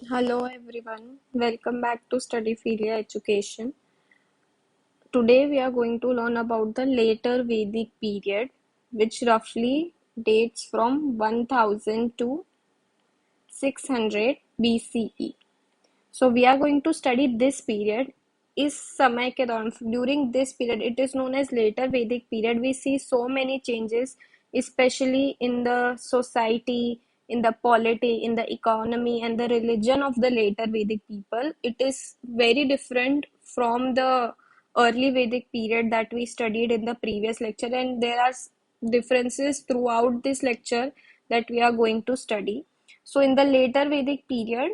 Hello everyone, welcome back to Studyphilia Education. Today we are going to learn about the later Vedic period, which roughly dates from 1000 to 600 BCE. So we are going to study this period. इस समय के दौरान during this period, it is known as later Vedic period. We see so many changes, especially in the society, in the polity, in the economy, and the religion of the later Vedic people. It is very different from the early Vedic period that we studied in the previous lecture, and there are differences throughout this lecture that we are going to study. So, in the later Vedic period,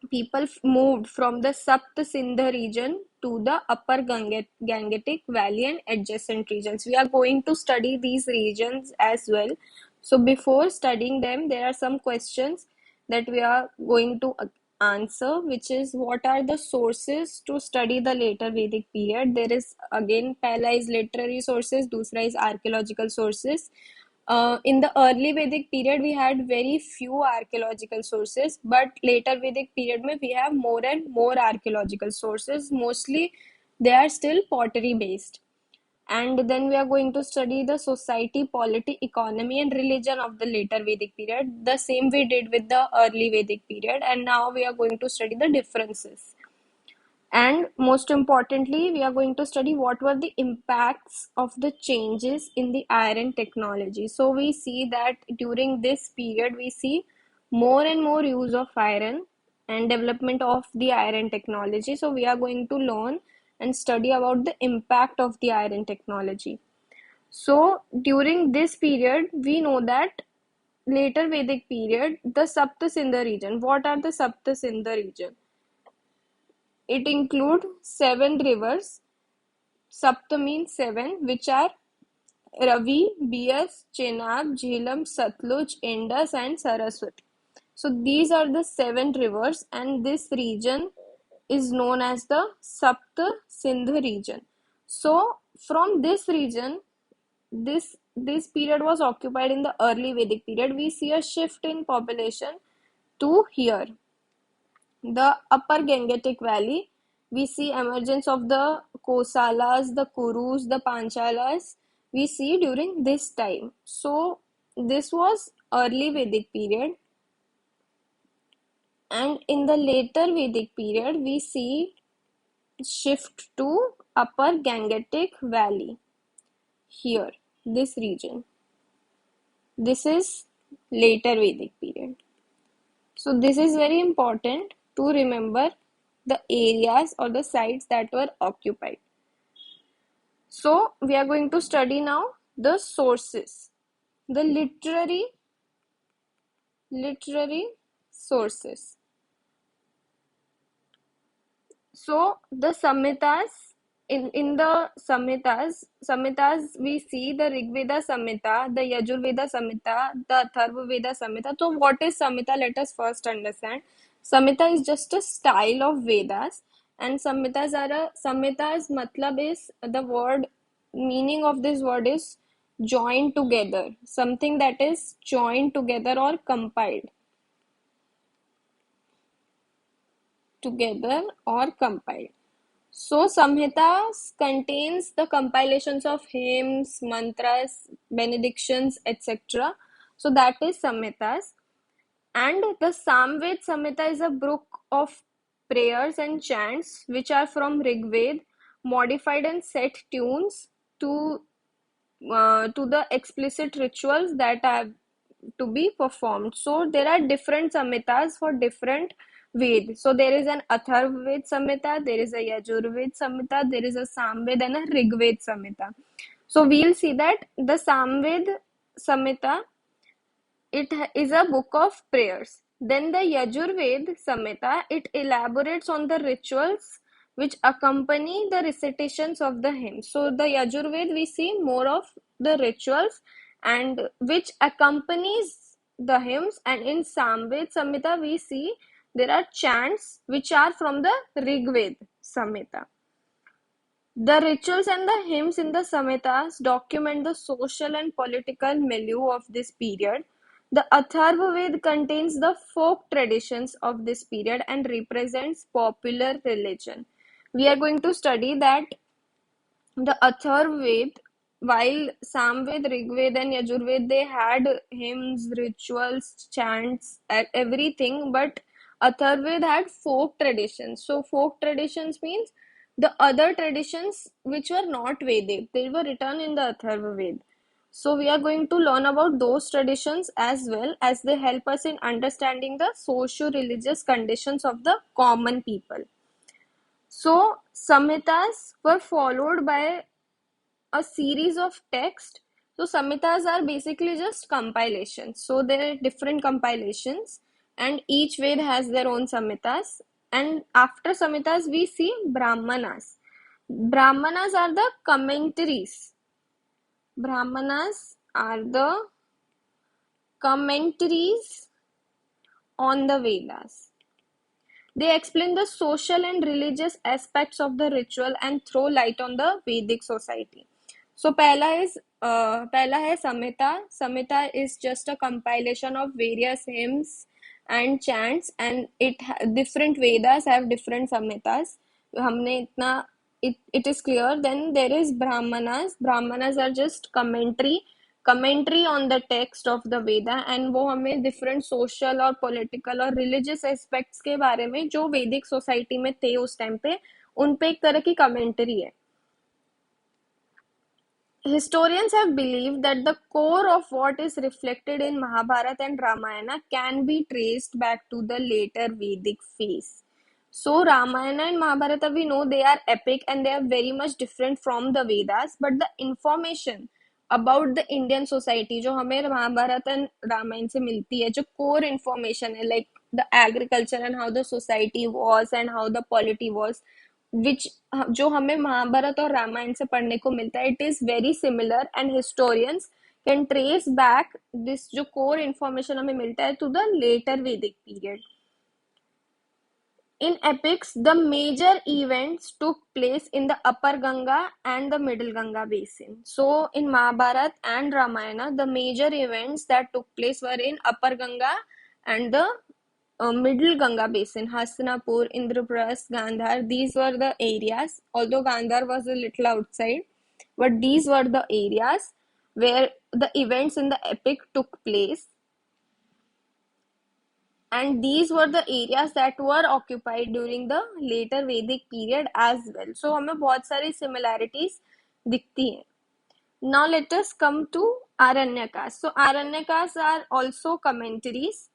people moved from the Sapt Sindh region to the upper Gangetic Valley and adjacent regions. We are going to study these regions as well. So before studying them, there are some questions that we are going to answer, which is what are the sources to study the later Vedic period? There is again, pehla is literary sources, dusra is archaeological sources. In the early Vedic period, we had very few archaeological sources, but later Vedic period, mein, we have more and more archaeological sources. Mostly, they are still pottery based. And then we are going to study the society, polity, economy, and religion of the later Vedic period. The same we did with the early Vedic period, and now we are going to study the differences. And most importantly, we are going to study what were the impacts of the changes in the iron technology. So we see that during this period, we see more and more use of iron and development of the iron technology. So we are going to learn and study about the impact of the iron technology. So during this period, we know that later Vedic period, the Saptasindha region. What are the Saptasindha region? It includes seven rivers. Sapta means seven, which are Ravi, Bias, Chenab, Jhelum, Satluj, Indus, and Saraswati. So these are the seven rivers, and this region is known as the Sapta Sindh region. So from this region, this period was occupied in the early Vedic period. We see a shift in population to here. The upper Gangetic Valley, we see emergence of the Kosalas, the Kurus, the Panchalas, we see during this time. So this was early Vedic period, and in the later Vedic period, we see shift to upper Gangetic Valley here, this region. This is later Vedic period. So this is very important to remember the areas or the sites that were occupied. So we are going to study now the sources, the literary sources. So the Samhitas, in the Samhitas we see the Rigveda Samhita, the Yajurveda Samhita, the Atharvaveda Samhita. So what is Samhita? Let us first understand. Samhita is just a style of Vedas, and Samhitas matlab is the word, meaning of this word is joined together, something that is joined together or compiled together or compiled. So Samhitas contains the compilations of hymns, mantras, benedictions, etc. So that is Samhitas. And the Samved Samhita is a book of prayers and chants which are from Rigved, modified and set tunes to the explicit rituals that have to be performed. So there are different samhitas for different Ved. So there is an Atharvaved Samhita, there is a Yajurved Samhita, there is a Samved and a Rigved Samhita. So we'll see that the Samved Samhita, it is a book of prayers. Then the Yajurved Samhita, it elaborates on the rituals which accompany the recitations of the hymns. So the Yajurved, we see more of the rituals and which accompanies the hymns, and in Samved Samhita we see there are chants which are from the Rigved Samhita. The rituals and the hymns in the Samhitas document the social and political milieu of this period. The Atharvaved contains the folk traditions of this period and represents popular religion. We are going to study that the Atharvaved, while Samved, Rigved, and Yajurved, they had hymns, rituals, chants, everything, but Atharvaved had folk traditions. So, folk traditions means the other traditions which were not Vedic, they were written in the Atharvaved. So, we are going to learn about those traditions as well as they help us in understanding the socio religious conditions of the common people. So, Samhitas were followed by a series of text. So samhitas are basically just compilations. So there are different compilations, and each Ved has their own samhitas. And after samhitas, we see Brahmanas. Brahmanas are the commentaries. Brahmanas are the commentaries on the Vedas. They explain the social and religious aspects of the ritual and throw light on the Vedic society. So पहला है Samhita. Samhita is just a compilation of various hymns and chants, and different Vedas have different Samhitas. हमने इतना it is clear. Then there is Brahmanas. Brahmanas are just commentary on the text of the Veda, and वो हमें different social और political और religious aspects के बारे में जो वैदिक सोसाइटी में थे उस टाइम पे उन पे एक तरह की commentary है. Historians have believed that the core of what is reflected in Mahabharata and Ramayana can be traced back to the later Vedic phase. So, Ramayana and Mahabharata, we know they are epic and they are very much different from the Vedas, but the information about the Indian society जो हमें Mahabharat and Ramayan से मिलती है, जो core information है, like the agriculture and how the society was and how the polity was, which जो हमें महाभारत और रामायण से पढ़ने को मिलता है, it is very similar and historians can trace back this जो कोर इंफॉर्मेशन हमें मिलता है to the later Vedic period. In epics, the major events took place in the upper Ganga and the middle Ganga basin. So, in Mahabharata and Ramayana, the major events that took place were in upper Ganga and the middle Ganga basin, Hastinapur, Indraprasth, Gandhar. These were the areas, although Gandhar was a little outside, but these were the areas where the events in the epic took place, and these were the areas that were occupied during the later Vedic period as well. So हमें बहुत सारी similarities दिखती हैं. Now let us come to Aranyakas. So Aranyakas are also commentaries.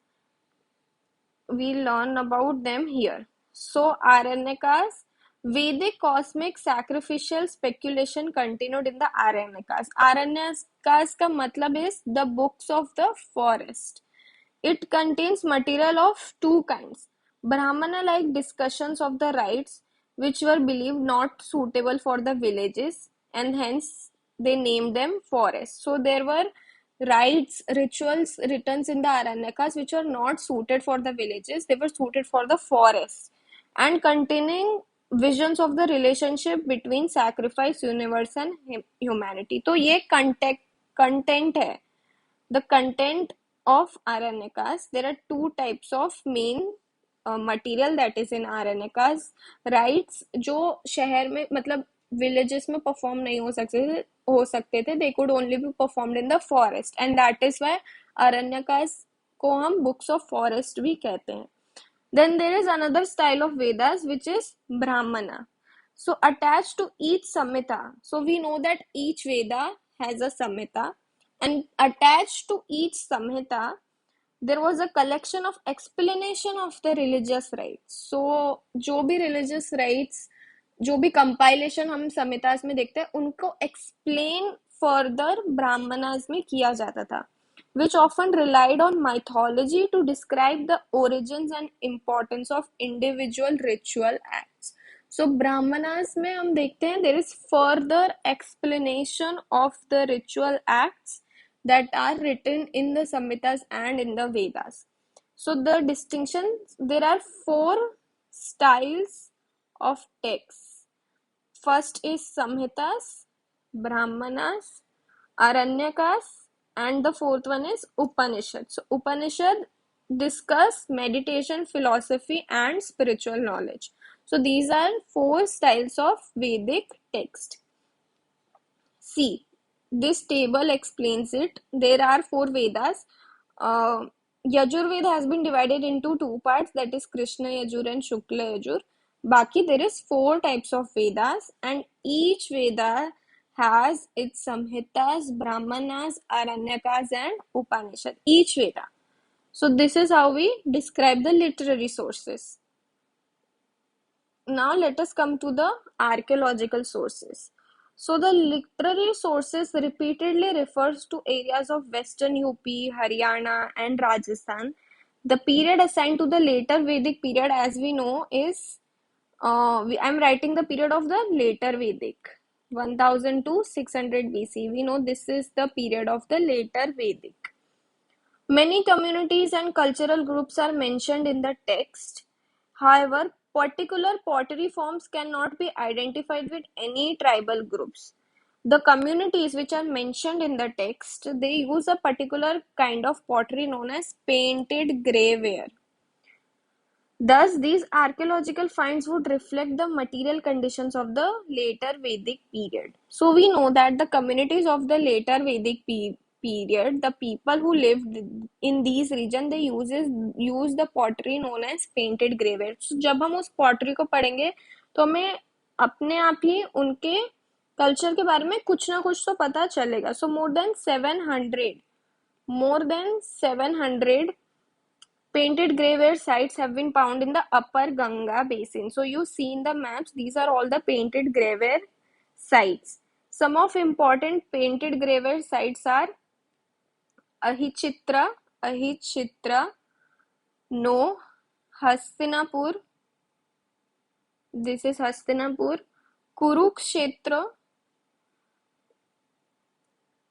We learn about them here. So Aranyakas, Vedic cosmic sacrificial speculation continued in the Aranyakas. Aranyakas का मतलब is the books of the forest. It contains material of two kinds. Brahmana-like discussions of the rites, which were believed not suitable for the villages, and hence they named them forests. So there were rites, rituals written in the Aranyakas which were not suited for the villages, they were suited for the forests, and containing visions of the relationship between sacrifice, universe, and humanity. तो ये content है. The content of Aranyakas, there are two types of main material that is in Aranyakas. Rites जो शहर में मतलब villages में perform नहीं हो सकते थे, they could only be performed in the forest, and that is why Aranyakas को हम books of forest भी कहते हैं. Then there is another style of Vedas which is Brahmana. So attached to each Samhita, so we know that each Veda has a Samhita, and attached to each Samhita there was a collection of explanation of the religious rites. So जो भी religious rites, जो भी compilation हम samhitas में देखते हैं उनको explain further brahmanas में किया जाता था, which often relied on mythology to describe the origins and importance of individual ritual acts. So brahmanas में हम देखते हैं there is further explanation of the ritual acts that are written in the Samhitas and in the Vedas. So the distinctions, there are four styles of texts. First is Samhitas, Brahmanas, Aranyakas, and the fourth one is Upanishad. So Upanishad discuss meditation, philosophy, and spiritual knowledge. So these are four styles of Vedic text. See, this table explains it. There are four Vedas. Uh, Yajurveda has been divided into two parts, that is Krishna Yajur and Shukla Yajur. Baki, there is four types of Vedas, and each Veda has its Samhitas, Brahmanas, Aranyakas, and Upanishad. Each Veda. So this is how we describe the literary sources. Now let us come to the archaeological sources. So the literary sources repeatedly refers to areas of western UP, Haryana and Rajasthan. The period assigned to the later Vedic period, as we know, is I'm writing the period of the later Vedic, 1000 to 600 BC. We know this is the period of the later Vedic. Many communities and cultural groups are mentioned in the text. However, particular pottery forms cannot be identified with any tribal groups. The communities which are mentioned in the text, they use a particular kind of pottery known as painted graveware. Thus, these archaeological finds would reflect the material conditions of the later Vedic period. So, we know that the communities of the later Vedic period, the people who lived in these region, they use the pottery known as painted graveware. So, जब हम उस pottery को पढ़ेंगे तो हमें अपने आप ही उनके कल्चर के बारे में कुछ ना कुछ तो पता चलेगा. So, more than 700 painted graveware sites have been found in the upper Ganga basin. So you see in the maps, these are all the painted graveware sites. Some of important painted graveware sites are Ahichitra, No, Hastinapur. This is Hastinapur. Kurukshetra.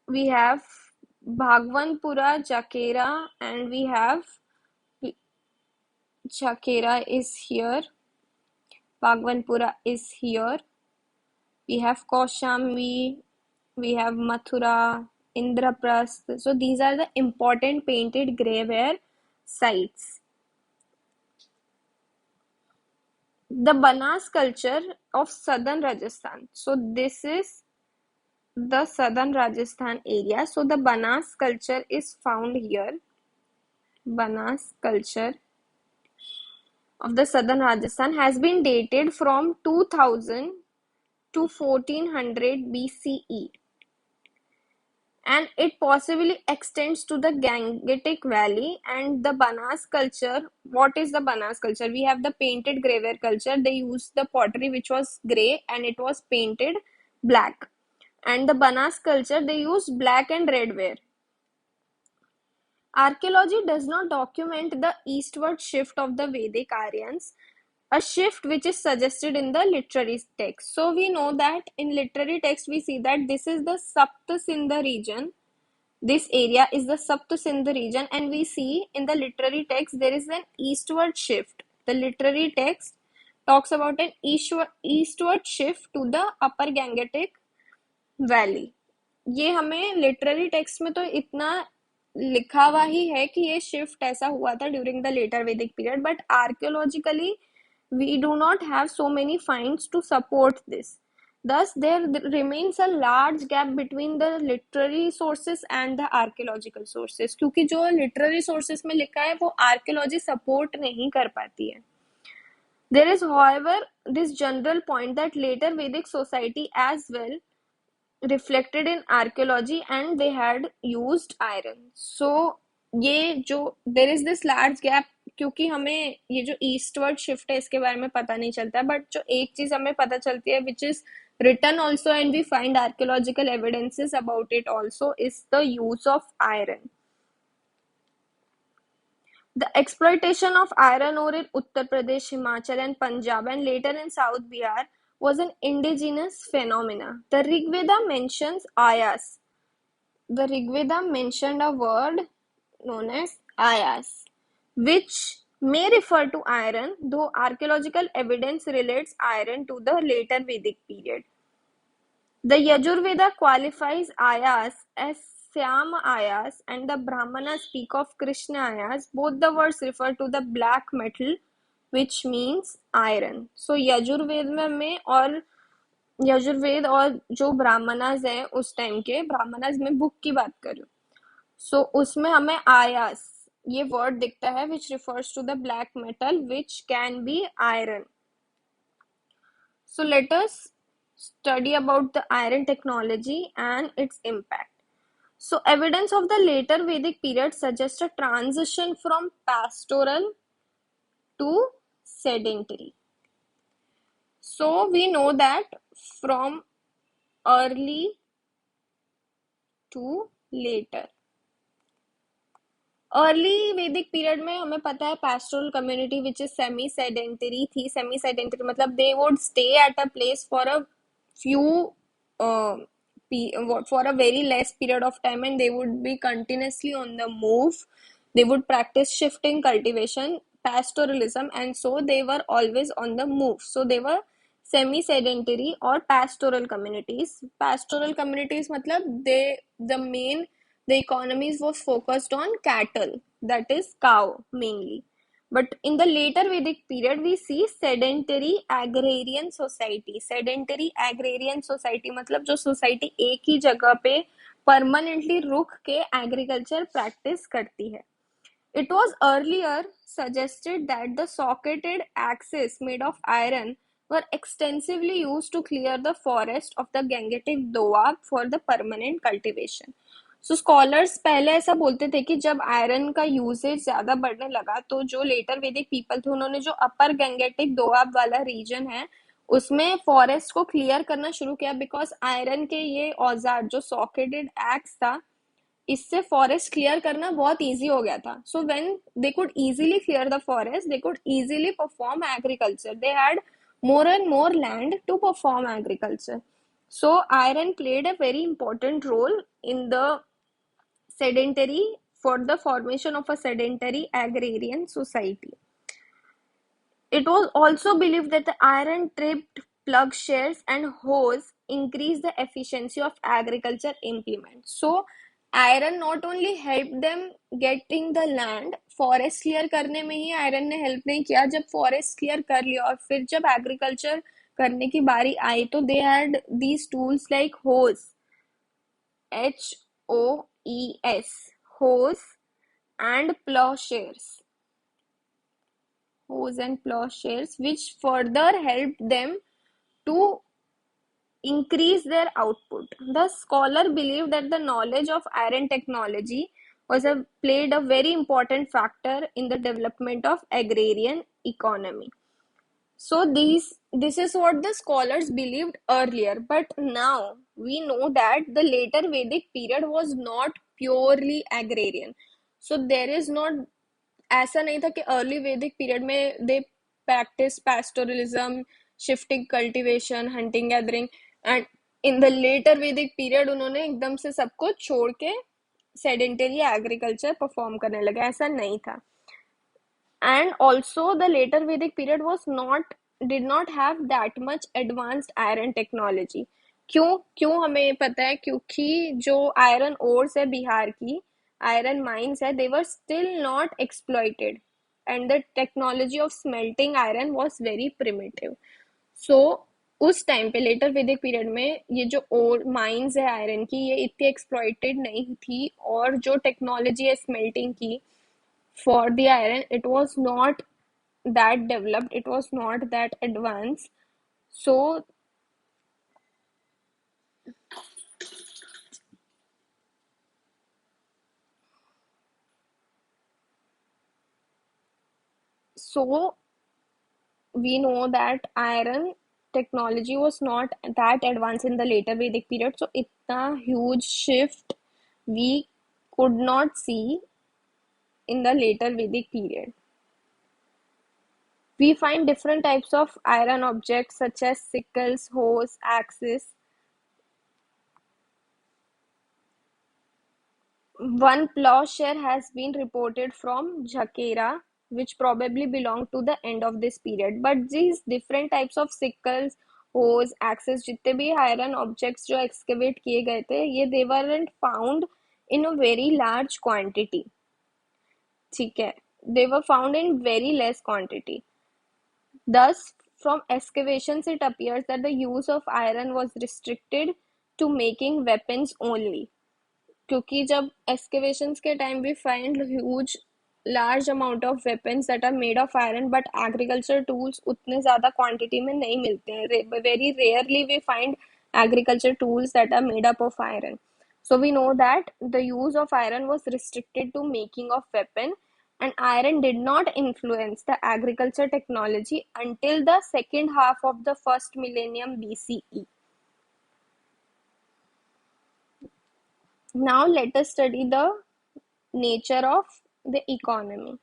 We have Bhagwanpura, Jakera, and we have Jakera is here. Bhagwanpura is here. We have Kaushambi, we have Mathura, Indraprasth. So these are the important painted graveware sites. The Banas culture of southern Rajasthan. So this is the southern Rajasthan area. So the Banas culture is found here. Banas culture of the southern Rajasthan has been dated from 2000 to 1400 BCE. And it possibly extends to the Gangetic Valley and the Banas culture. What is the Banas culture? We have the painted graveware culture. They used the pottery which was grey and it was painted black. And the Banas culture, they used black and red ware. Archaeology does not document the eastward shift of the Vedic Aryans, a shift which is suggested in the literary text. So we know that in literary text we see that this is the Saptasindha region. This area is the Saptasindha region, and we see in the literary text there is an eastward shift. The literary text talks about an eastward shift to the upper Gangetic Valley. ये हमें literary text में तो इतना लिखा हुआ ही है कि ये शिफ्ट ऐसा हुआ था during the later Vedic period, but archaeologically we do not have so many finds to support this. Thus, there remains a large gap between the literary sources and the archaeological sources, क्योंकि जो literary sources में लिखा है वो archaeology support नहीं कर पाती है. There is, however, this general point that later Vedic society as well reflected in archaeology and they had used iron. So ये जो there is this large gap, क्योंकि हमें ये जो ईस्टवर्ड शिफ्ट है इसके बारे में पता नहीं चलता, बट जो एक चीज हमें पता चलती है which is written also and we find archaeological evidences about it also, is the use of iron. The exploitation of iron ore in Uttar Pradesh, Himachal and Punjab and later in South Bihar was an indigenous phenomena. The Rig Veda mentions ayas. The Rig Veda mentioned a word known as ayas, which may refer to iron, though archaeological evidence relates iron to the later Vedic period. The Yajur Veda qualifies ayas as Syam Ayas and the Brahmanas speak of Krishna Ayas, both the words refer to the black metal which means iron. So Yajurveda में और यजुर्वेद और जो ब्राह्मणास है उस time के ब्राह्मणास में book की बात कर रही हूँ. सो उसमें हमें आयास ये वर्ड दिखता है which refers to the black metal which can be iron. So let us study about the iron technology and its impact. So evidence of the later Vedic period suggests a transition from pastoral to sedentary. So we know that from early to later. Early Vedic period में हमें पता है pastoral community which is semi sedentary थी. Semi sedentary मतलब they would stay at a place for a few uh, for a very less period of time, and they would be continuously on the move. They would practice shifting cultivation, pastoralism, and so they were always on the move. So they were semi sedentary or pastoral communities. Pastoral communities मतलब the main the economies was focused on cattle, that is cow mainly. But in the later Vedic period, we see sedentary agrarian society. Sedentary agrarian society मतलब जो society एक ही जगह पे permanently रुक के agriculture practice करती है. It was earlier suggested that the socketed axes made of iron were extensively used to clear the forest of the Gangetic Doab for the permanent cultivation. So scholars पहले ऐसा बोलते थे कि जब आयरन का usage ज्यादा बढ़ने लगा तो जो लेटर वैदिक पीपल थे उन्होंने जो अपर गंगेटिक दोआब वाला रीजन है उसमें फॉरेस्ट को क्लियर करना शुरू किया बिकॉज आयरन के ये औजार जो सॉकेटेड एक्स था इससे फॉरेस्ट क्लियर करना बहुत इजी हो गया था. So when they could easily clear the forest they could easily perform agriculture. They had more and more land to perform agriculture. So iron played a very important role in the sedentary for the formation of a sedentary agrarian society. It was also believed that the iron tipped plowshares and hoes increased the efficiency of agriculture implements. So iron not only helped them getting the land, forest clear करने में ही iron ने help नहीं किया. जब forest clear कर लिया और फिर जब agriculture करने की बारी आई तो they had these tools like hoes, HOES, hoes and plowshares. Hoes and plowshares, which further helped them to increase their output. The scholar believed that the knowledge of iron technology played a very important factor in the development of agrarian economy. So this is what the scholars believed earlier, but now we know that the later Vedic period was not purely agrarian. So there is not ऐसा नहीं था कि early Vedic period में they practice pastoralism, shifting cultivation, hunting gathering, and in the later Vedic period उन्होंने एकदम से सब कुछ छोड़ के सेडेंटरी एग्रीकल्चर परफॉर्म करने लगे. ऐसा नहीं था. And also the later Vedic period was not did not have that much advanced iron technology. क्यों क्यों हमें पता है क्योंकि जो आयरन ओर्स है बिहार की आयरन माइंस है they were still not exploited and the technology of smelting iron was very primitive. So उस टाइम पे लेटर वैदिक पीरियड में ये जो ओर माइंस है आयरन की ये इतनी एक्सप्लॉइटेड नहीं थी और जो टेक्नोलॉजी है स्मेल्टिंग की for the iron it was not that developed, it was not that advanced. So so we know that iron technology was not that advanced in the later Vedic period, so itna huge shift we could not see in the later Vedic period. We find different types of iron objects such as sickles, hoes, axes. One plowshare has been reported from Jhankera, which probably belonged to the end of this period. But these different types of sickles, hoes, axes, जितने भी iron objects जो excavate किए गए थे, ये they weren't found in a very large quantity. ठीक है, they were found in very less quantity. Thus, from excavations, it appears that the use of iron was restricted to making weapons only. क्योंकि जब excavations के time we find huge large amount of weapons that are made of iron, but agriculture tools उतने ज़्यादा quantity में नहीं मिलते हैं. Very rarely we find agriculture tools that are made up of iron. So we know that the use of iron was restricted to making of weapon, and iron did not influence the agriculture technology until the second half of the first millennium BCE. Now let us study the nature of the economy.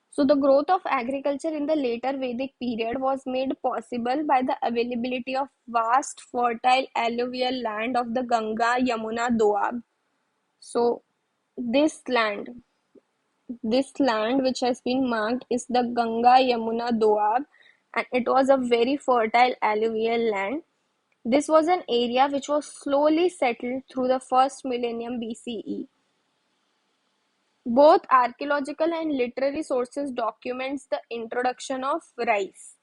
So the growth of agriculture in the later Vedic period was made possible by the availability of vast fertile alluvial land of the Ganga, Yamuna, Doab. So this land, this land which has been marked is the Ganga, Yamuna, Doab, and it was a very fertile alluvial land. This was an area which was slowly settled through the first millennium BCE. Both archaeological and literary sources documents the introduction of rice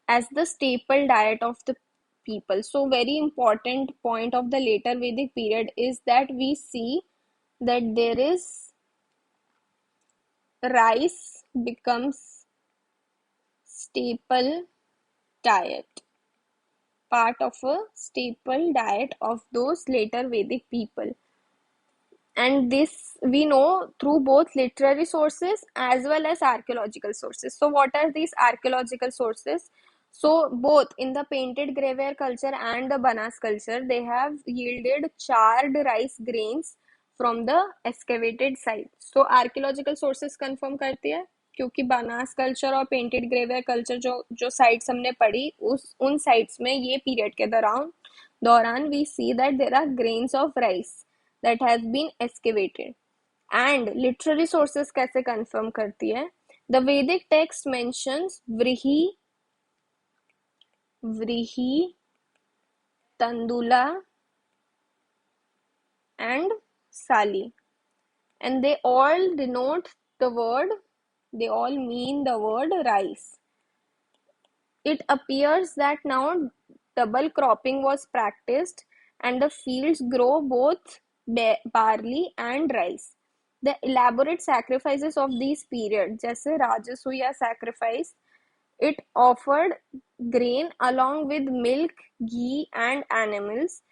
as the staple diet of the people. So very important point of the later Vedic period is that we see that there is rice becomes staple diet, part of a staple diet of those later Vedic people. And this we know through both literary sources as well as archaeological sources. So what are these archaeological sources? So both in the painted graveware culture and the Banas culture, they have yielded charred rice grains from the excavated site. So archaeological sources confirm करती है, क्योंकि Banas culture और painted grey ware culture जो जो sites हमने पढ़ी उन sites में ये पीरियड के दौरान we see that there are grains of rice that has been excavated. And literary sources कैसे confirm करती है? The Vedic text mentions vrihi, tandula, and sali, and they all mean the word rice. It appears that now double cropping was practiced and the fields grow both barley and rice. The elaborate sacrifices of these periods, जैसे राजसूया sacrifice, it offered grain along with milk, ghee, and animals.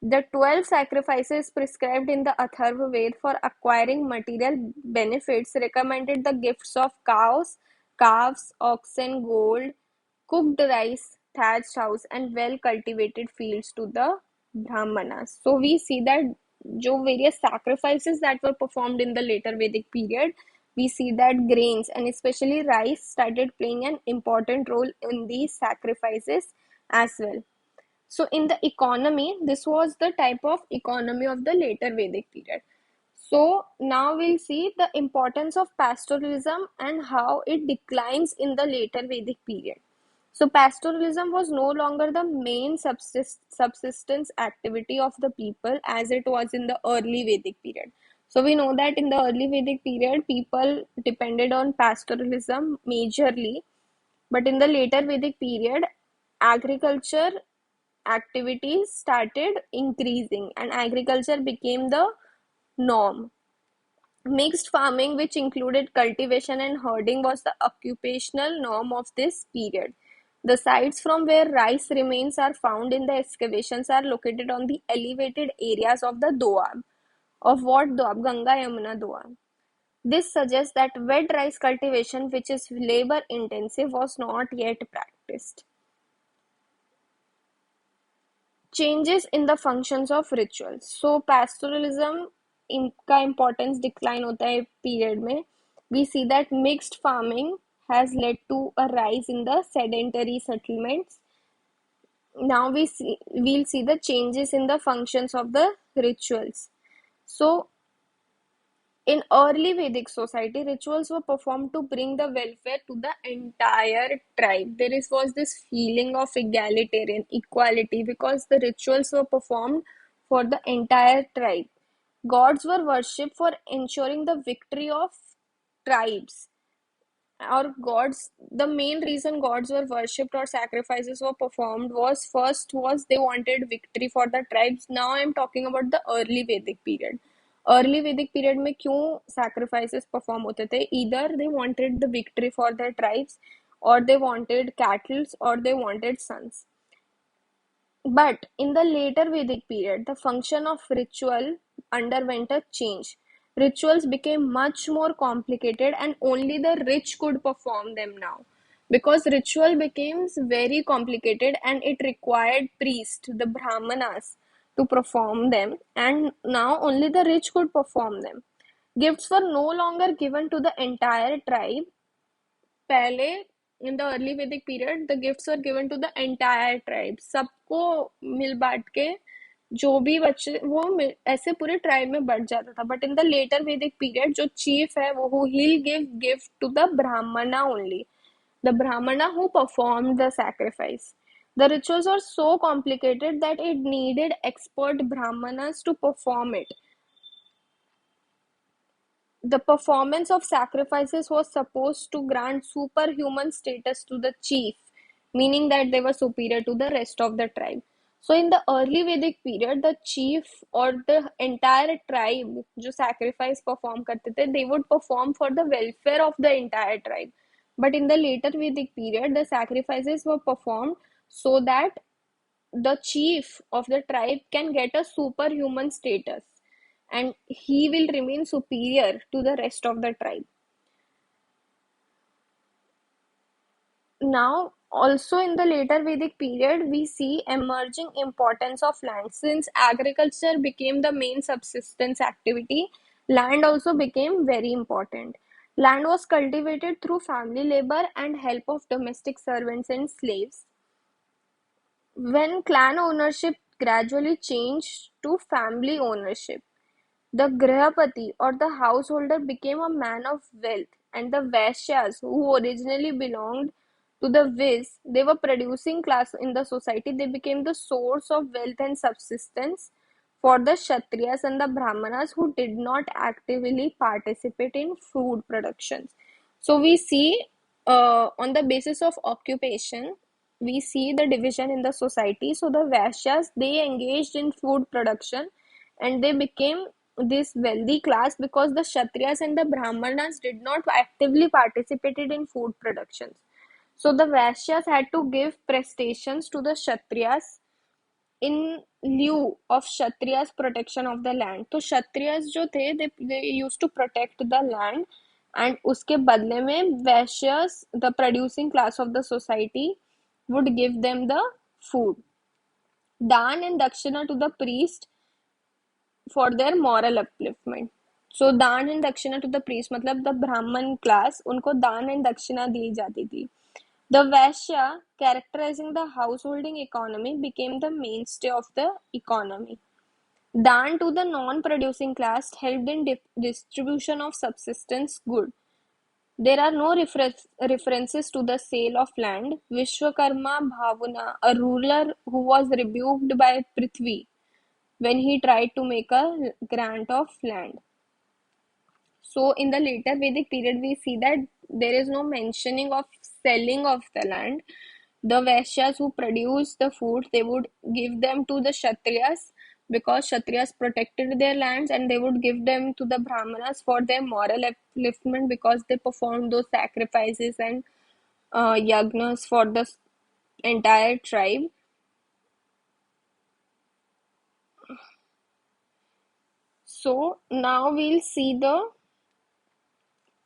The 12 sacrifices prescribed in the Atharva Ved for acquiring material benefits recommended the gifts of cows, calves, oxen, gold, cooked rice, thatched house, and well cultivated fields to the Brahmanas. So we see that जो various sacrifices that were performed in the later Vedic period, we see that grains and especially rice started playing an important role in these sacrifices as well. So in the economy, this was the type of economy of the later Vedic period. So now we'll see the importance of pastoralism and how it declines in the later Vedic period. So pastoralism was no longer the main subsistence activity of the people as it was in the early Vedic period. So we know that in the early Vedic period, people depended on pastoralism majorly, but in the later Vedic period, agriculture activities started increasing and agriculture became the norm. Mixed farming, which included cultivation and herding, was the occupational norm of this period. The sites from where rice remains are found in the excavations are located on the elevated areas of the Doab. Of what Doab? Ganga Yamuna Doab. This suggests that wet rice cultivation, which is labor intensive, was not yet practiced. Changes in the functions of rituals. So pastoralism का importance decline होता है period में. We see that mixed farming has led to a rise in the sedentary settlements. Now we'll see the changes in the functions of the rituals. So in early Vedic society, rituals were performed to bring the welfare to the entire tribe. Was this feeling of egalitarian equality because the rituals were performed for the entire tribe. Gods were worshipped for ensuring the victory of tribes. Or gods, the main reason gods were worshipped or sacrifices were performed was, first was they wanted victory for the tribes. Now I am talking about the early Vedic period. Early Vedic period में क्यों sacrifices perform होते थे? Either they wanted the victory for their tribes, or they wanted cattle, or they wanted sons. But in the later Vedic period, the function of ritual underwent a change. Rituals became much more complicated, and only the rich could perform them now. Because ritual becomes very complicated and it required priests, the Brahmanas, to perform them, and now only the rich could perform them. Gifts were no longer given to the entire tribe. पहले in the early Vedic period the gifts were given to the entire tribe, सबको मिल बांट के जो भी बच्चे वो ऐसे पूरे ट्राइब में बढ़ जाता था. But in the later Vedic period जो चीफ है वो he'll give gift to the brahmana only, the brahmana who performed the sacrifice. The rituals are so complicated that it needed expert brahmanas to perform it. The performance of sacrifices was supposed to grant superhuman status to the chief, meaning that they were superior to the rest of the tribe. So, in the early Vedic period, the chief or the entire tribe जो sacrifice perform करते थे, they would perform for the welfare of the entire tribe. But in the later Vedic period, the sacrifices were performed so that the chief of the tribe can get a superhuman status and he will remain superior to the rest of the tribe. Now, also in the later Vedic period, we see emerging importance of land. Since agriculture became the main subsistence activity, land also became very important. Land was cultivated through family labor and help of domestic servants and slaves. When clan ownership gradually changed to family ownership, the Grihapati or the householder became a man of wealth, and the Vaishyas, who originally belonged to the Viz, they were producing class in the society, they became the source of wealth and subsistence for the Kshatriyas and the Brahmanas who did not actively participate in food productions. So we see on the basis of occupation, we see the division in the society. So the Vaishyas, they engaged in food production and they became this wealthy class because the Kshatriyas and the Brahmanas did not actively participated in food productions. So the Vaishyas had to give prestations to the Kshatriyas in lieu of Kshatriyas protection of the land. तो Kshatriyas जो थे they used to protect the land and उसके बदले में Vaishyas, the producing class of the society, would give them the food. दान and dakshina to the priest for their moral upliftment. So दान and दक्षिणा to the priest मतलब the Brahman class उनको दान and दक्षिणा दी जाती थी. The Vaishya, characterizing the householding economy, became the mainstay of the economy. Dan to the non-producing class helped in distribution of subsistence good. There are no references to the sale of land. Vishwakarma Bhavuna, a ruler who was rebuked by Prithvi when he tried to make a grant of land. So in the later Vedic period, we see that there is no mentioning of selling of the land. The Vaishyas who produce the food, they would give them to the Kshatriyas because Kshatriyas protected their lands, and they would give them to the Brahmanas for their moral upliftment because they performed those sacrifices and yagnas for the entire tribe. So now we'll see the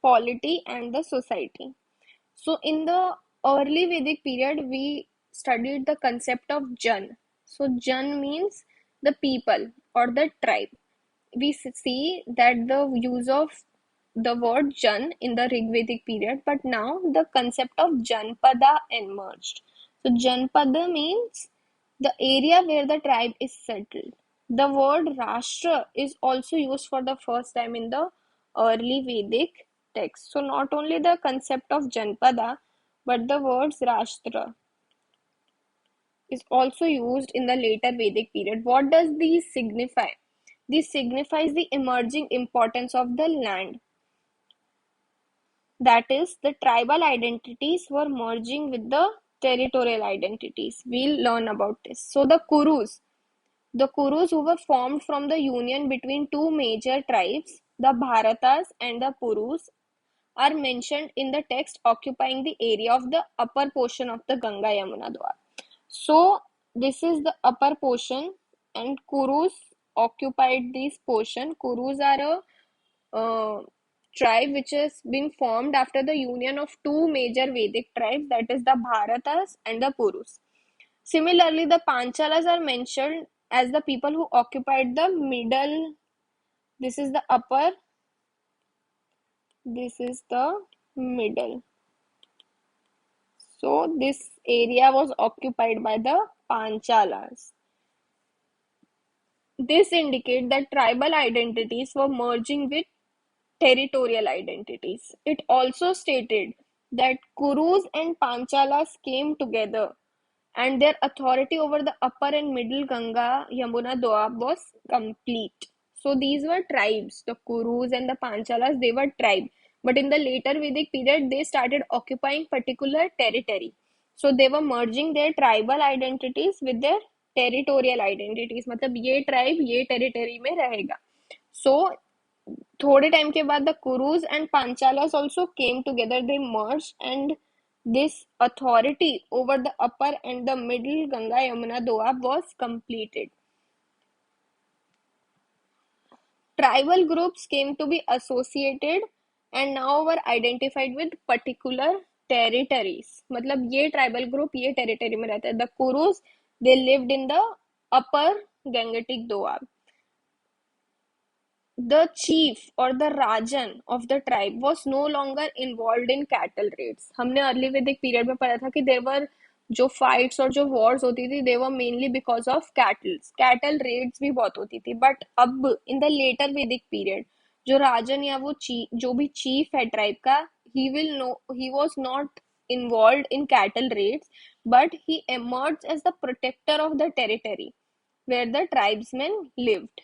polity and the society. So in the early Vedic period, we studied the concept of Jan. So Jan means the people or the tribe. We see that the use of the word Jan in the Rig Vedic period, but now the concept of Janpada emerged. So Janpada means the area where the tribe is settled. The word Rashtra is also used for the first time in the early Vedic text. So not only the concept of Janpada, but the words Rashtra is also used in the later Vedic period. What does these signify? This signifies the emerging importance of the land. That is, the tribal identities were merging with the territorial identities. We'll learn about this. So the Kurus who were formed from the union between two major tribes, the Bharatas and the Purus, are mentioned in the text occupying the area of the upper portion of the Ganga Yamuna Dwar. So this is the upper portion, and Kurus occupied this portion. Kurus are a tribe which has been formed after the union of two major Vedic tribes, that is the Bharatas and the Purus. Similarly, the Panchalas are mentioned as the people who occupied the middle. This is the upper, this is the middle. So this area was occupied by the Panchalas. This indicates that tribal identities were merging with territorial identities. It also stated that Kurus and Panchalas came together and their authority over the upper and middle Ganga Yamuna Doab was complete. So these were tribes, the Kurus and the Panchalas, they were tribe. But in the later Vedic period, they started occupying particular territory. So they were merging their tribal identities with their territorial identities. मतलब ये tribe ये territory में रहेगा. So थोड़े time के बाद the Kurus and Panchalas also came together, they merged, and this authority over the upper and the middle Ganga Yamuna Doab was completed. Tribal groups came to be associated and now were identified with particular territories. मतलब ये tribal group ये territory में रहता है. The Kurus, they lived in the upper Gangetic Doab. The chief or the Rajan of the tribe was no longer involved in cattle raids. हमने early Vedic period में पढ़ा था कि देयर वर जो फाइट्स और जो वॉर्स होती थी they were mainly because of cattle raids भी बहुत होती थी. बट अब in the later Vedic period जो राजन या वो जो भी चीफ है ट्राइब का, he was not involved in cattle raids, but he emerged as the protector of the territory where the tribesmen lived.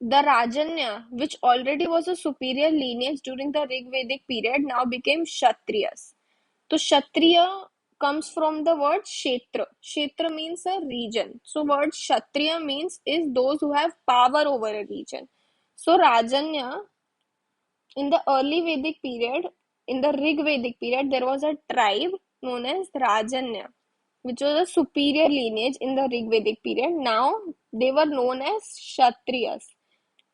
The Rajanya, which already was a superior lineage during the Rig Vedic period, now became Kshatriyas. So Kshatriya comes from the word Kshetra. Kshetra means a region. So word Kshatriya means is those who have power over a region. So Rajanya, in the early Vedic period, in the Rig Vedic period, there was a tribe known as Rajanya, which was a superior lineage in the Rig Vedic period. Now they were known as Kshatriyas.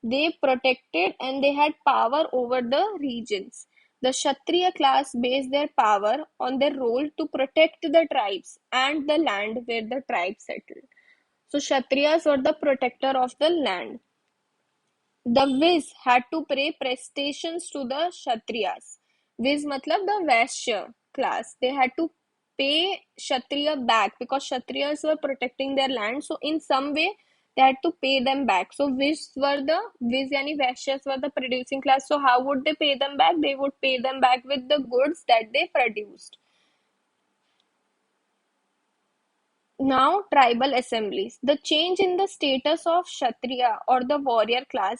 They protected and they had power over the regions. The Kshatriya class based their power on their role to protect the tribes and the land where the tribe settled. So Kshatriyas were the protector of the land. The Viz had to pay prestations to the Kshatriyas. Viz matlab the Vaishya class. They had to pay Kshatriya back because Kshatriyas were protecting their land. So in some way they had to pay them back. So Viz yani Vaishyas were the producing class. So how would they pay them back? They would pay them back with the goods that they produced. Now, tribal assemblies. The change in the status of Kshatriya or the warrior class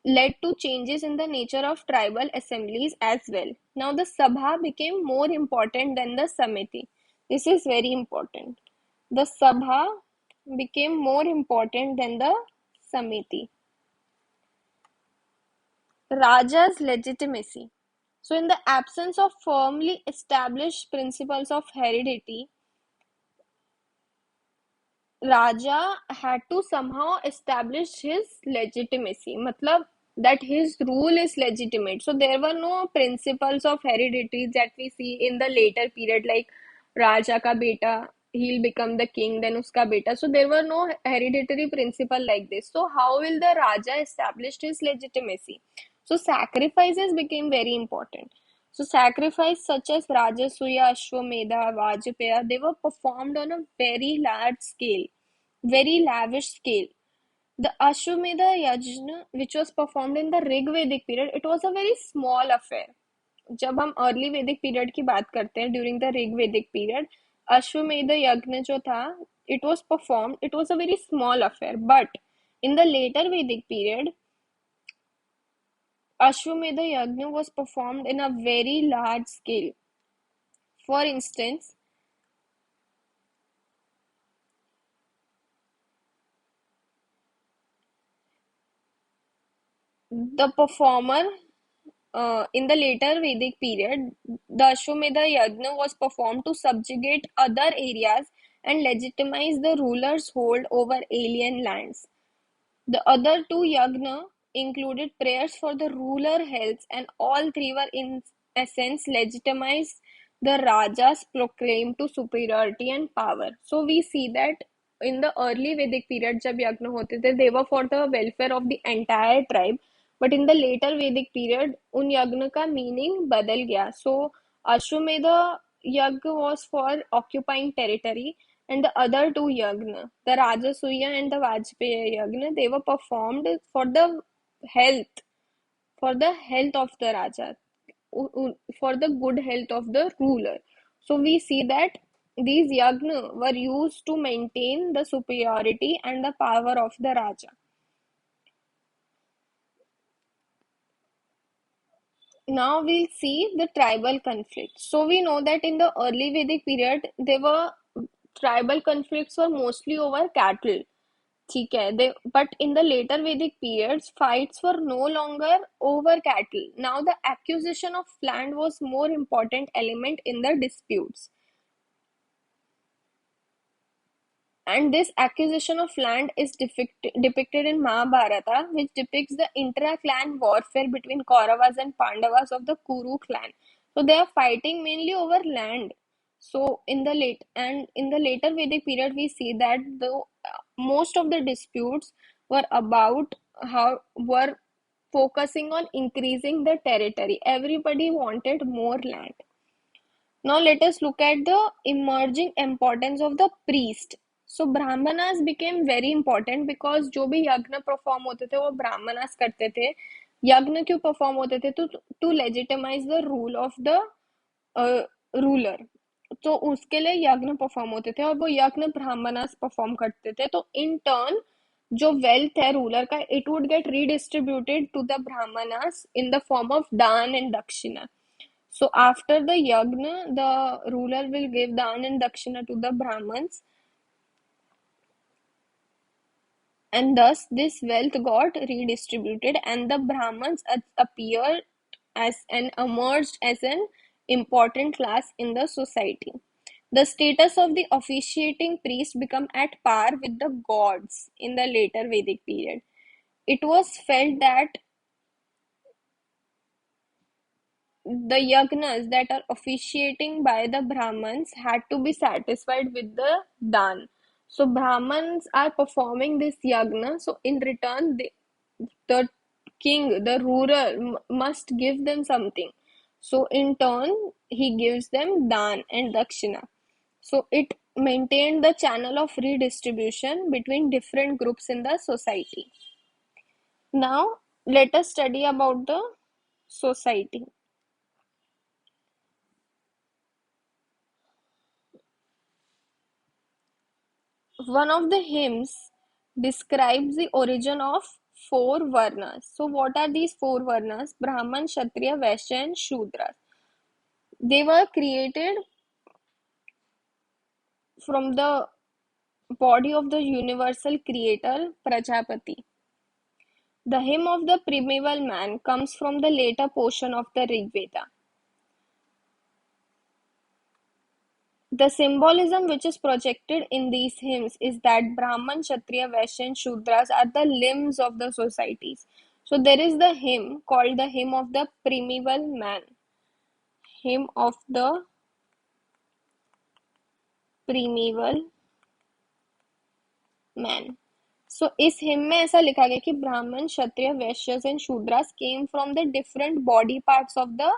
led to changes in the nature of tribal assemblies as well. Now, the Sabha became more important than the Samiti. This is very important. The Sabha became more important than the Samiti. Raja's legitimacy. So, in the absence of firmly established principles of heredity, Raja had to somehow establish his legitimacy. मतलब that his rule is legitimate. So there were no principles of heredity that we see in the later period, like Raja ka beta, he'll become the king, then uska beta. So there were no hereditary principle like this. So how will the Raja establish his legitimacy? So sacrifices became very important. So sacrifice such as Rajasuya, Ashwamedha, Vajpaya, they were performed on a very large scale, very lavish scale. The Ashwamedha Yajna, which was performed in the Rig Vedic period, it was a very small affair. जब हम early Vedic period की बात करते हैं during the Rig वैदिक period, अश्वमेध यज्ञ जो था it was performed, it was a very small affair. But in the later Vedic period, Ashwamedha Yajna was performed in a very large scale. For instance, the performer in the later Vedic period, the Ashwamedha Yajna was performed to subjugate other areas and legitimize the ruler's hold over alien lands. The other two yagna included prayers for the ruler health, and all three were in essence legitimized the Raja's proclaim to superiority and power. So we see that in the early Vedic period, जब यज्ञ होते थे, they were for the welfare of the entire tribe. But in the later Vedic period, उन यज्ञ का meaning बदल गया. So Ashwamedha यज्ञ was for occupying territory, and the other two yagna, the Rajasuya and the Vajpayee yagna, they were performed health, for the health of the Raja, for the good health of the ruler. So we see that these yagna were used to maintain the superiority and the power of the Raja. Now we'll see the tribal conflicts. So we know that in the early Vedic period, there were tribal conflicts were mostly over cattle. ठीक है, but in the later Vedic periods, fights were no longer over cattle. Now the acquisition of land was more important element in the disputes. And this acquisition of land is depicted in Mahabharata, which depicts the intra-clan warfare between Kauravas and Pandavas of the Kuru clan. So they are fighting mainly over land. So in the later Vedic period, we see that the most of the disputes were focusing on increasing the territory. Everybody wanted more land. Now let us look at the emerging importance of the priest. So brahmanas became very important because जो भी यज्ञ perform होते थे वो brahmanas करते थे. यज्ञ क्यों परफॉर्म होते थे? to legitimize the rule of the ruler. तो उसके लिए यज्ञ परफॉर्म होते थे और वो यज्ञ ब्राह्मणास परफॉर्म करते थे. तो इन टर्न जो वेल्थ है रूलर का, it would get redistributed to the Brahmanas in the form of daan and dakshina. So after the yagna, the ruler will give dan and dakshina to the Brahmins, and thus this wealth got redistributed, and the Brahmins appeared as and emerged as an important class in the society. The status of the officiating priest became at par with the gods in the later Vedic period. It was felt that the yagnas that are officiating by the Brahmins had to be satisfied with the dan. So Brahmins are performing this yagna. So in return, the king, the ruler, must give them something. So in turn, he gives them dan and dakshina. So it maintained the channel of redistribution between different groups in the society. Now let us study about the society. One of the hymns describes the origin of four varnas. So, what are these four varnas? Brahman, Kshatriya, Vaishya, and Shudra. They were created from the body of the universal creator Prajapati. The hymn of the primeval man comes from the later portion of the Rig Veda. The symbolism which is projected in these hymns is that Brahman, Kshatriya, Vaishya, and Shudras are the limbs of the societies. So there is the hymn called the hymn of the primeval man. Hymn of the primeval man. So इस hymn में ऐसा लिखा गया कि Brahman, Kshatriya, Vaishyas and Shudras came from the different body parts of the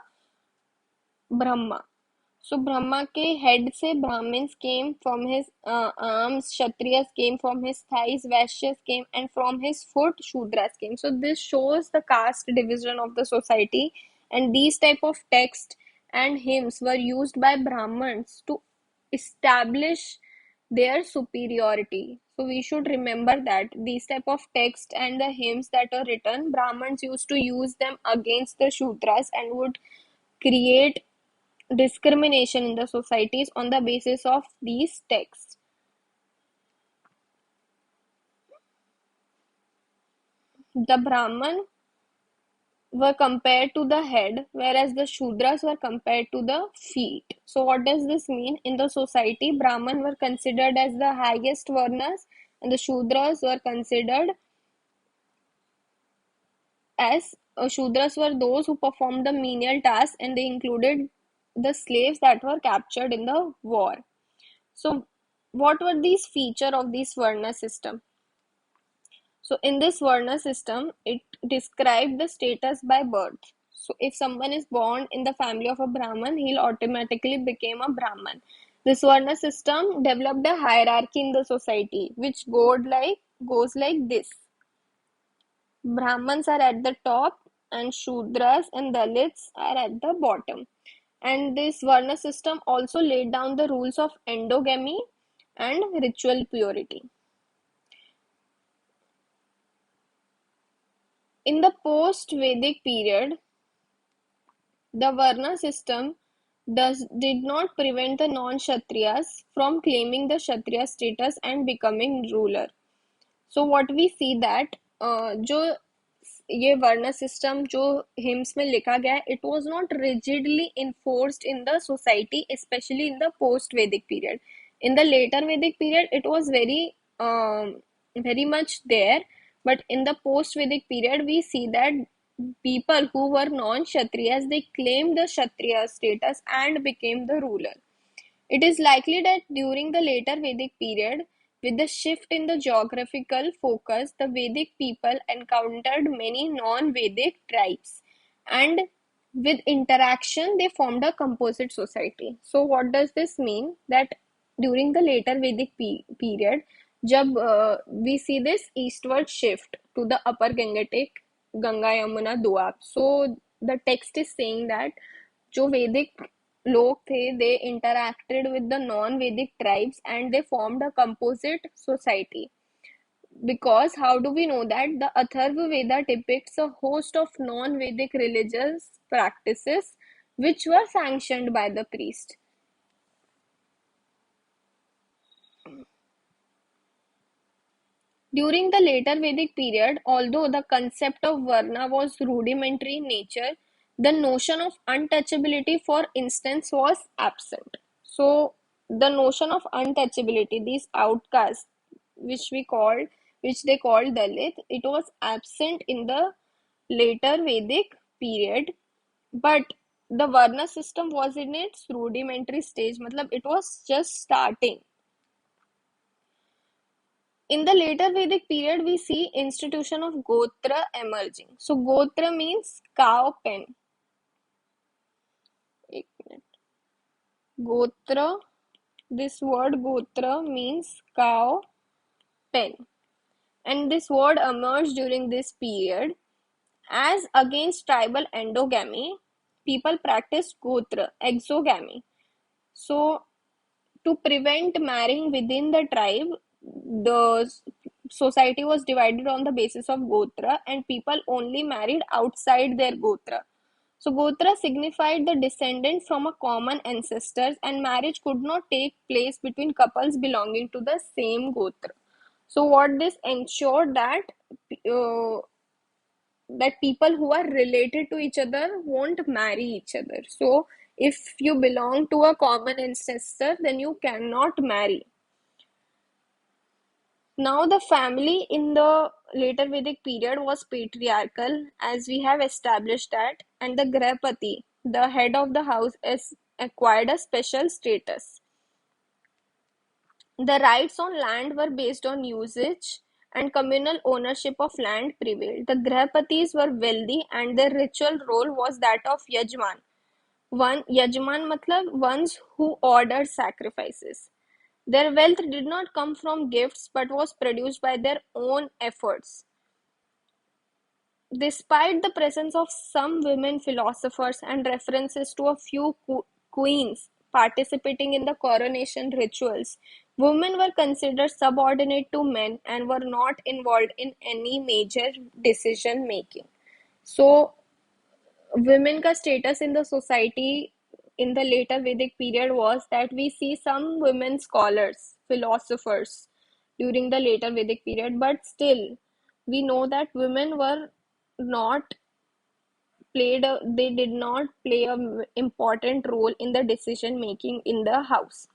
Brahma. So Brahma के head से Brahmins came from his arms, Kshatriyas came from his thighs, Vaishyas came, and from his foot Shudras came. So this shows the caste division of the society, and these type of text and hymns were used by Brahmins to establish their superiority. So we should remember that these type of text and the hymns that are written, Brahmins used to use them against the Shudras and would create discrimination in the societies on the basis of these texts. The Brahman were compared to the head, whereas the Shudras were compared to the feet. So, what does this mean? In the society, Brahman were considered as the highest Varnas, and the Shudras were considered as Shudras were those who performed the menial tasks, and they included the slaves that were captured in the war. So, what were these feature of this Varna system? So in this Varna system, it described the status by birth. So if someone is born in the family of a Brahman, he'll automatically become a Brahman. This Varna system developed a hierarchy in the society, which goes like this. Brahmans are at the top, and Shudras and Dalits are at the bottom. And this Varna system also laid down the rules of endogamy and ritual purity. In the post-Vedic period, the Varna system did not prevent the non-Kshatriyas from claiming the Kshatriya status and becoming ruler. So what we see that जो ये वर्ण system जो hymns में लिखा गया है, it was not rigidly enforced in the society, especially in the post-Vedic period. In the later Vedic period, it was very much there, but in the post-Vedic period, we see that people who were non-Kshatriyas, they claimed the Kshatriya status and became the ruler. It is likely that during the later Vedic period, with the shift in the geographical focus, the Vedic people encountered many non-Vedic tribes, and with interaction, they formed a composite society. So, what does this mean? That during the later Vedic period, जब we see this eastward shift to the upper Gangetic, Ganga Yamuna Doab. So, the text is saying that जो वैदिक लोग थे, they interacted with the non-Vedic tribes and they formed a composite society. Because how do we know that? The Atharva Veda depicts a host of non-Vedic religious practices which were sanctioned by the priest. During the later Vedic period, although the concept of Varna was rudimentary in nature, the notion of untouchability, for instance, was absent. So, the notion of untouchability, these outcasts, which we called, which they called Dalit, it was absent in the later Vedic period, but the Varna system was in its rudimentary stage, matlab it was just starting. In the later Vedic period, we see institution of Gotra emerging. So Gotra means cow pen. एक minute. Gotra, this word Gotra means cow pen. And this word emerged during this period. As against tribal endogamy, people practiced Gotra, exogamy. So to prevent marrying within the tribe, the society was divided on the basis of Gotra, and people only married outside their Gotra. So, Gotra signified the descendant from a common ancestors, and marriage could not take place between couples belonging to the same Gotra. So, what this ensured uh, that people who are related to each other won't marry each other. So, if you belong to a common ancestor, then you cannot marry. Now, the family in the later Vedic period was patriarchal, as we have established that, and the Grahapati, the head of the house, is acquired a special status. The rights on land were based on usage, and communal ownership of land prevailed. The Grahapatis were wealthy, and their ritual role was that of Yajman. One Yajman matlab ones who ordered sacrifices. Their wealth did not come from gifts but was produced by their own efforts. Despite the presence of some women philosophers and references to a few queens participating in the coronation rituals, women were considered subordinate to men and were not involved in any major decision making. So women का status in the society in the later Vedic period was that we see some women scholars, philosophers during the later Vedic period, but still we know that women were not they did not play a important role in the decision making in the house.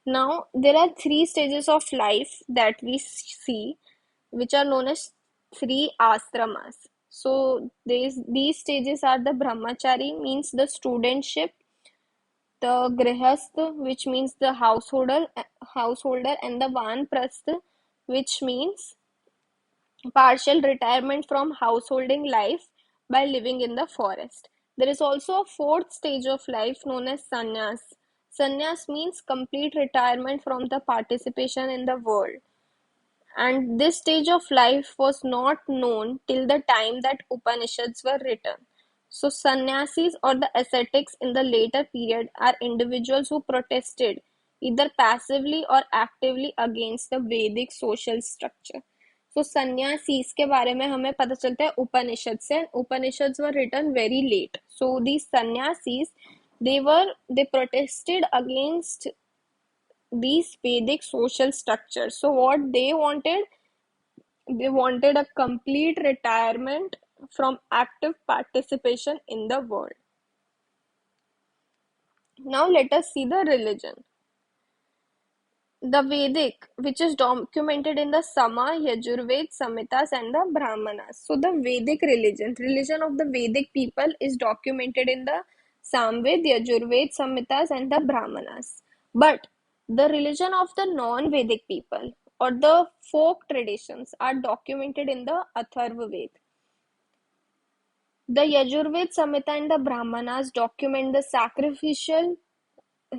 Now there are three stages of life that we see, which are known as three ashramas. So these stages are the brahmachari, means the studentship, the grihastha, which means the householder, and the vanprastha, which means partial retirement from householding life by living in the forest. There is also a fourth stage of life known as sannyas. Sannyas means complete retirement from the participation in the world. And this stage of life was not known till the time that Upanishads were written. So, sannyasis or the ascetics in the later period are individuals who protested either passively or actively against the Vedic social structure. So, sannyasis के बारे में हमें पता चलता है उपनिषद से. Upanishads were written very late. So, these sannyasis, they protested against these Vedic social structures. So, what they wanted a complete retirement from active participation in the world. Now let us see the religion. The Vedic, which is documented in the Sama, Yajurved, Samhitas, and the Brahmanas. So the Vedic religion of the Vedic people is documented in the Samved, Yajurved, Samhitas, and the Brahmanas. But the religion of the non-Vedic people or the folk traditions are documented in the Atharva Ved. The Yajurved, Samhita, and the Brahmanas document the sacrificial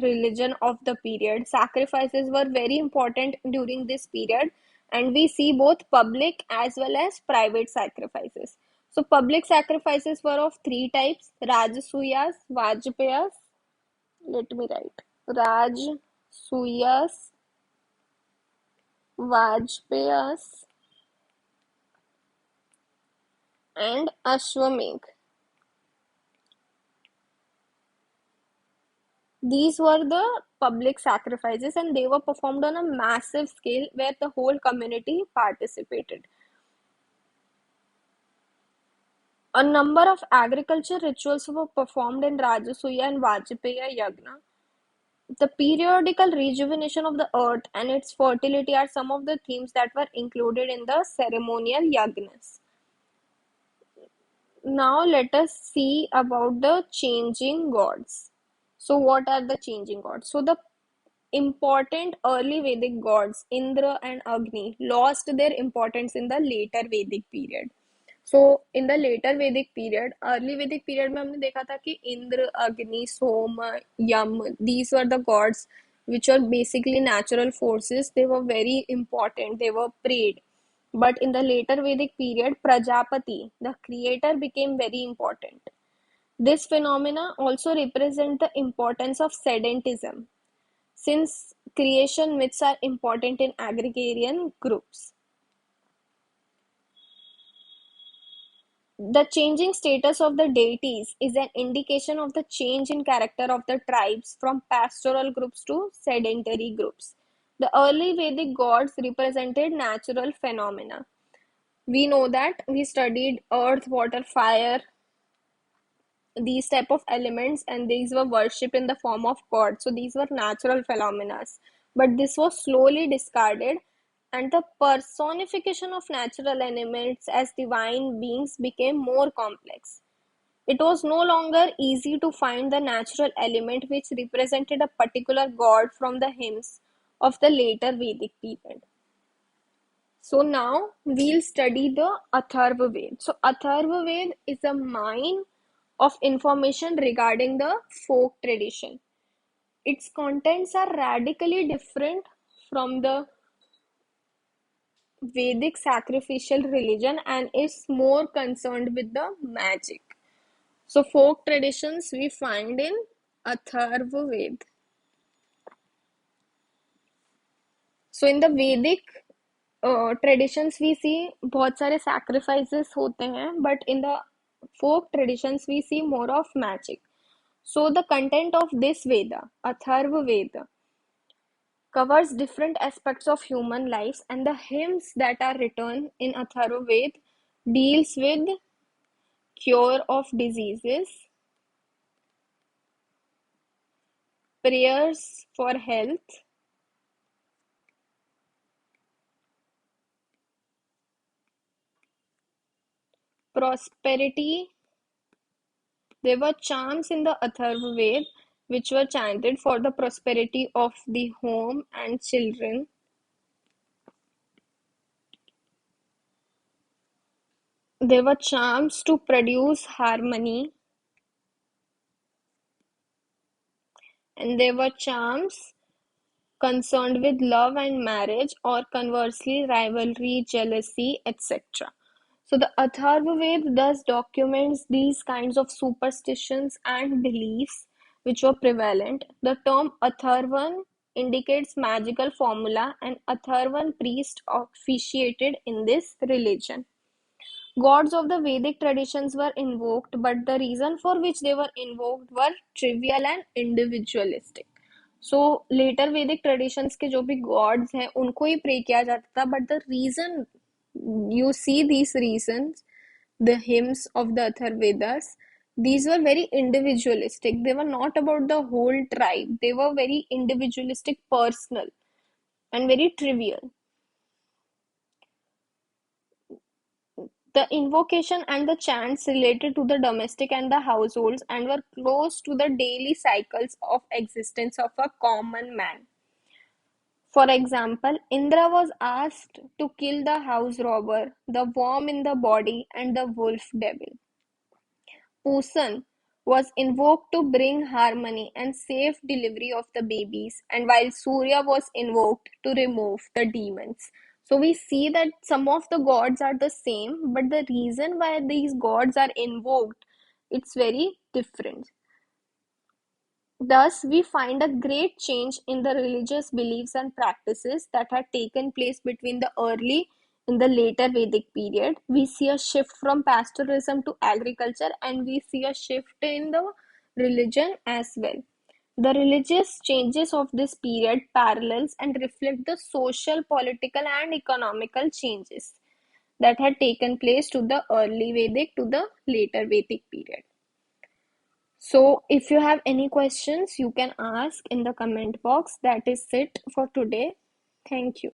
religion of the period. Sacrifices were very important during this period, and we see both public as well as private sacrifices. So, public sacrifices were of three types: Rajasuyas, Vajpayas, let me write, Rajasuyas, Vajpayas, and Ashwamedh. These were the public sacrifices, and they were performed on a massive scale where the whole community participated. A number of agriculture rituals were performed in Rajasuya and Vajpaya Yagna. The periodical rejuvenation of the earth and its fertility are some of the themes that were included in the ceremonial yagnas. Now let us see about the changing gods. So what are the changing gods? So the important early Vedic gods, Indra and Agni, lost their importance in the later Vedic period. So in the later Vedic period, early Vedic period में हमने देखा था कि इंद्र, अग्नि, सोम, यम, these were the gods which were basically natural forces. They were very important. They were prayed. But in the later Vedic period, Prajapati, the creator, became very important. This phenomena also represent the importance of sedentism, since creation myths are important in agrarian groups. The changing status of the deities is an indication of the change in character of the tribes from pastoral groups to sedentary groups. The early Vedic gods represented natural phenomena. We know that we studied earth, water, fire, these type of elements, and these were worshipped in the form of god. So these were natural phenomena, but this was slowly discarded, and the personification of natural elements as divine beings became more complex. It was no longer easy to find the natural element which represented a particular god from the hymns of the later Vedic period. So now we'll study the Atharva Ved. So Atharva Ved is a mine of information regarding the folk tradition. Its contents are radically different from the Vedic sacrificial religion and is more concerned with the magic. So folk traditions we find in Atharva Ved. So in the Vedic traditions we see बहुत सारे sacrifices होते हैं, but in the folk traditions we see more of magic. So the content of this Veda, Atharva Veda, covers different aspects of human lives, and the hymns that are written in Atharva Ved deals with cure of diseases, prayers for health, prosperity. There were charms in the Atharva Ved which were chanted for the prosperity of the home and children. There were charms to produce harmony, and there were charms concerned with love and marriage, or conversely, rivalry, jealousy, etc. So the Atharva Ved thus documents these kinds of superstitions and beliefs which were prevalent. The term Atharvan indicates magical formula, and Atharvan priest officiated in this religion. Gods of the Vedic traditions were invoked, but the reason for which they were invoked were trivial and individualistic. So later Vedic traditions के जो भी gods हैं उनको ही pray किया जाता था, but the reason you see these reasons, the hymns of the Atharvedas, these were very individualistic. They were not about the whole tribe. They were very individualistic, personal, and very trivial. The invocation and the chants related to the domestic and the households and were close to the daily cycles of existence of a common man. For example, Indra was asked to kill the house robber, the worm in the body, and the wolf devil. Pusan was invoked to bring harmony and safe delivery of the babies, and while Surya was invoked to remove the demons. So we see that some of the gods are the same, but the reason why these gods are invoked, it's very different. Thus, we find a great change in the religious beliefs and practices that had taken place between the early and the later Vedic period. We see a shift from pastoralism to agriculture, and we see a shift in the religion as well. The religious changes of this period parallels and reflect the social, political, and economical changes that had taken place to the early Vedic to the later Vedic period. So, if you have any questions, you can ask in the comment box. That is it for today. Thank you.